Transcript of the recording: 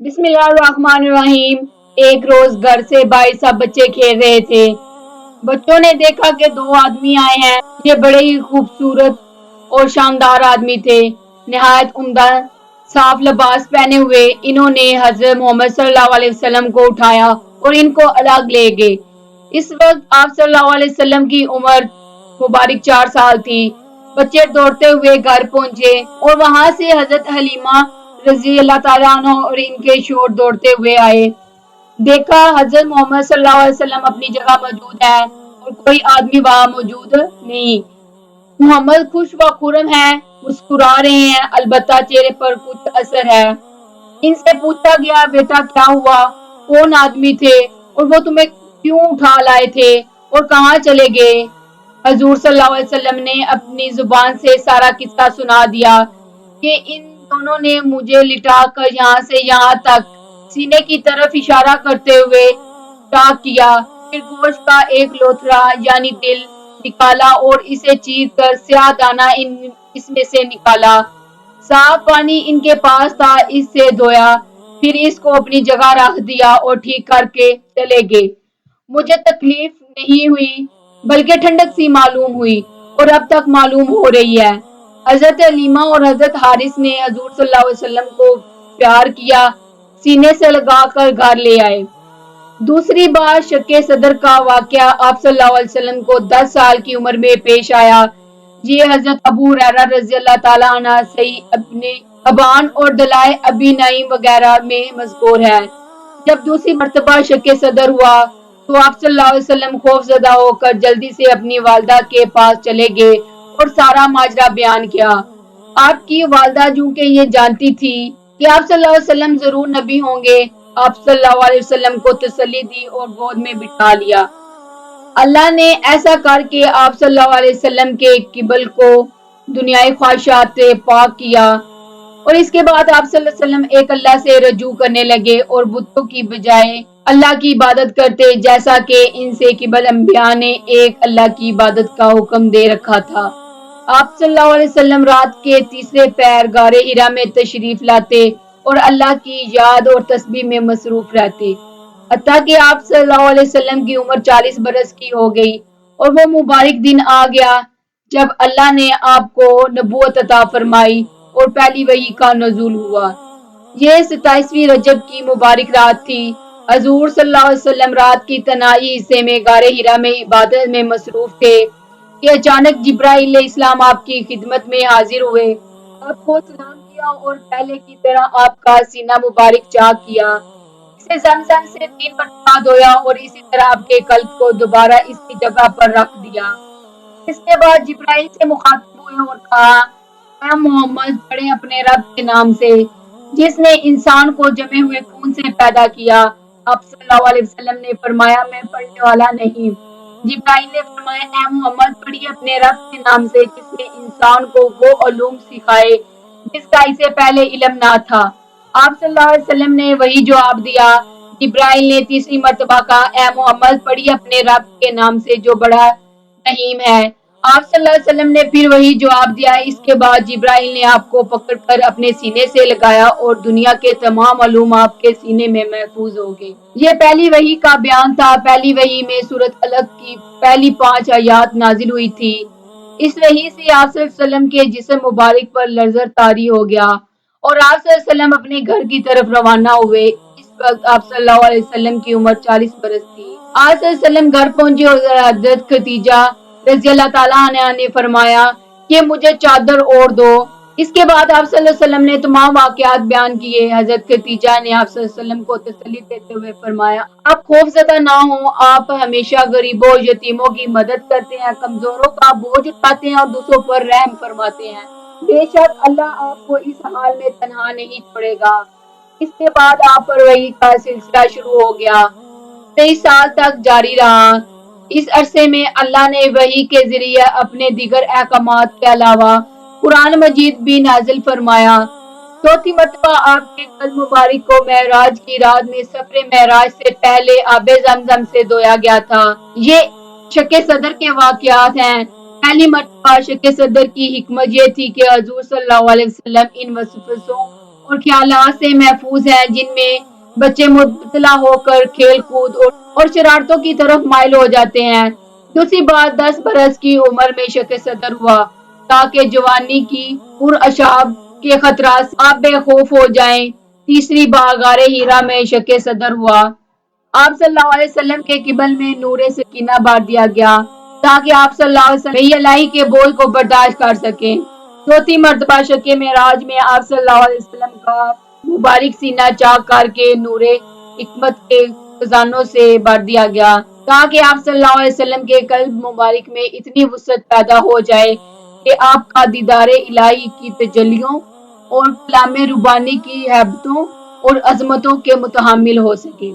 بسم اللہ الرحمن الرحیم۔ ایک روز گھر سے باہر سب بچے کھیل رہے تھے۔ بچوں نے دیکھا کہ دو آدمی آئے ہیں۔ یہ بڑے ہی خوبصورت اور شاندار آدمی تھے، نہایت عمدہ صاف لباس پہنے ہوئے۔ انہوں نے حضرت محمد صلی اللہ علیہ وسلم کو اٹھایا اور ان کو الگ لے گئے۔ اس وقت آپ صلی اللہ علیہ وسلم کی عمر مبارک 4 سال تھی۔ بچے دوڑتے ہوئے گھر پہنچے اور وہاں سے حضرت حلیمہ رضی اللہ تعالیٰ عنہ اور ان کے شوہر دوڑتے ہوئے آئے۔ دیکھا حضرت محمد صلی اللہ علیہ وسلم اپنی جگہ موجود ہے اور کوئی آدمی وہاں موجود نہیں۔ محمد خوش و خرم ہیں، مسکرا رہے ہیں، البتہ چہرے پر کچھ اثر ہے۔ ان سے پوچھا گیا، بیٹا کیا ہوا؟ کون آدمی تھے اور وہ تمہیں کیوں اٹھا لائے تھے اور کہاں چلے گئے؟ حضور صلی اللہ علیہ وسلم نے اپنی زبان سے سارا قصہ سنا دیا کہ ان دونوں نے مجھے لٹا کر یہاں سے یہاں تک سینے کی طرف اشارہ کرتے ہوئے چاک کیا، پھر گوشت کا ایک لوتھڑا یعنی دل نکالا اور اسے چیر کر سیاہ دانہ اس میں سے نکالا۔ صاف پانی ان کے پاس تھا، اس سے دھویا، پھر اس کو اپنی جگہ رکھ دیا اور ٹھیک کر کے چلے گئے۔ مجھے تکلیف نہیں ہوئی بلکہ ٹھنڈک سی معلوم ہوئی اور اب تک معلوم ہو رہی ہے۔ حضرت حلیمہ اور حضرت حارث نے حضور صلی اللہ علیہ وسلم کو پیار کیا، سینے سے لگا کر گھر لے آئے۔ دوسری بار شق صدر کا واقعہ آپ صلی اللہ علیہ وسلم کو 10 سال کی عمر میں پیش آیا۔ یہ حضرت ابو ہریرہ رضی اللہ تعالیٰ عنہ صحیح ابن حبان اور دلائل ابی نعیم وغیرہ میں مذکور ہے۔ جب دوسری مرتبہ شق صدر ہوا تو آپ صلی اللہ علیہ وسلم خوف زدہ ہو کر جلدی سے اپنی والدہ کے پاس چلے گئے اور سارا ماجرا بیان کیا۔ آپ کی والدہ چونکہ یہ جانتی تھی کہ آپ صلی اللہ علیہ وسلم ضرور نبی ہوں گے، آپ صلی اللہ علیہ وسلم کو تسلی دی اور گود میں بٹھا لیا۔ اللہ نے ایسا کر کے آپ صلی اللہ علیہ وسلم کے قلب کو دنیائی خواہشات سے پاک کیا اور اس کے بعد آپ صلی اللہ علیہ وسلم ایک اللہ سے رجوع کرنے لگے اور بتوں کی بجائے اللہ کی عبادت کرتے، جیسا کہ ان سے قبل انبیاء نے ایک اللہ کی عبادت کا حکم دے رکھا تھا۔ آپ صلی اللہ علیہ وسلم رات کے تیسرے پہر غار حرا میں تشریف لاتے اور اللہ کی یاد اور تسبیح میں مصروف رہتے، حتیٰ کہ آپ صلی اللہ علیہ وسلم کی عمر 40 برس کی ہو گئی اور وہ مبارک دن آ گیا جب اللہ نے آپ کو نبوت عطا فرمائی اور پہلی وحی کا نزول ہوا۔ یہ 27ویں رجب کی مبارک رات تھی۔ حضور صلی اللہ علیہ وسلم رات کی تنہائی حصے میں غار حرا میں عبادت میں مصروف تھے کہ اچانک جبرائیل علیہ السلام آپ کی خدمت میں حاضر ہوئے، آپ کو سلام کیا اور پہلے کی طرح آپ کا سینہ مبارک چاک کیا، اسے زمزم سے 3 مرتبہ دھویا اور اسی طرح آپ کے قلب کو دوبارہ اس کی جگہ پر رکھ دیا۔ اس کے بعد جبرائیل سے مخاطب ہوئے اور کہا، اے محمد پڑھیں اپنے رب کے نام سے جس نے انسان کو جمے ہوئے خون سے پیدا کیا۔ آپ صلی اللہ علیہ وسلم نے فرمایا، میں پڑھنے والا نہیں۔ جبرائیل نے فرمایا، اے محمد پڑھیے اپنے رب کے نام سے جس نے انسان کو وہ علوم سکھائے جس کا اسے پہلے علم نہ تھا۔ آپ صلی اللہ علیہ وسلم نے وہی جواب دیا۔ جبرائیل نے تیسری مرتبہ کہا، اے محمد پڑھیے اپنے رب کے نام سے جو بڑا رحیم ہے۔ آپ صلی اللہ علیہ وسلم نے پھر وہی جواب دیا۔ اس کے بعد جبرائیل نے آپ کو پکڑ کر اپنے سینے سے لگایا اور دنیا کے تمام علوم آپ کے سینے میں محفوظ ہو گئے۔ یہ پہلی وحی کا بیان تھا۔ پہلی وحی میں سورۃ علق کی پہلی 5 آیات نازل ہوئی تھی۔ اس وحی سے آپ صلی اللہ علیہ وسلم کے جسم مبارک پر لرزہ طاری ہو گیا اور آپ صلی اللہ علیہ وسلم اپنے گھر کی طرف روانہ ہوئے۔ اس وقت آپ صلی اللہ علیہ وسلم کی عمر 40 برس تھی۔ آپ صلی اللہ علیہ وسلم گھر پہنچے اور حضرت خدیجہ رضی اللہ تعالیٰ عنہا نے فرمایا کہ مجھے چادر اوڑھ دو۔ اس کے بعد آپ صلی اللہ علیہ وسلم نے تمام واقعات بیان کیے۔ حضرت خدیجہ نے آپ صلی اللہ علیہ وسلم کو تسلی دیتے ہوئے فرمایا، آپ خوف زدہ نہ ہوں، آپ ہمیشہ غریبوں اور یتیموں کی مدد کرتے ہیں، کمزوروں کا بوجھ اٹھاتے ہیں اور دوسروں پر رحم فرماتے ہیں۔ بے شک اللہ آپ کو اس حال میں تنہا نہیں چھوڑے گا۔ اس کے بعد آپ پر وحی کا سلسلہ شروع ہو گیا، 23 سال تک جاری رہا۔ اس عرصے میں اللہ نے وحی کے ذریعے اپنے دیگر احکامات کے علاوہ قرآن مجید بھی نازل فرمایا۔ چوتھی مرتبہ آپ کے قلب مبارک کو معراج کی رات میں سفر معراج سے پہلے آب زمزم سے دھویا گیا تھا۔ یہ شق صدر کے واقعات ہیں۔ پہلی مرتبہ شق صدر کی حکمت یہ تھی کہ حضور صلی اللہ علیہ وسلم ان وسوسوں اور خیالات سے محفوظ ہیں جن میں بچے مبتلا ہو کر کھیل کود اور شرارتوں کی طرف مائل ہو جاتے ہیں۔ دوسری بات 10 برس کی عمر میں شق صدر ہوا تاکہ جوانی کی پراشاب کے خطرات سے آپ بے خوف ہو جائیں۔ تیسری بات غار ہیرا میں شق صدر ہوا۔ آپ صلی اللہ علیہ وسلم کے قبل میں نور سکینہ بار دیا گیا تاکہ آپ صلی اللہ علیہ وسلم وحی الہی کے بوجھ کو برداشت کر سکیں۔ چوتھی مرتبہ شق معراج میں آپ صلی اللہ علیہ وسلم کا مبارک سینہ چاک کر کے نور حکمت کے خزانوں سے بھر دیا گیا تاکہ آپ صلی اللہ علیہ وسلم کے قلب مبارک میں اتنی وسعت پیدا ہو جائے کہ آپ کا دیدار الہی کی تجلیوں اور کلام ربانی کی ہیبتوں اور عظمتوں کے متحمل ہو سکے۔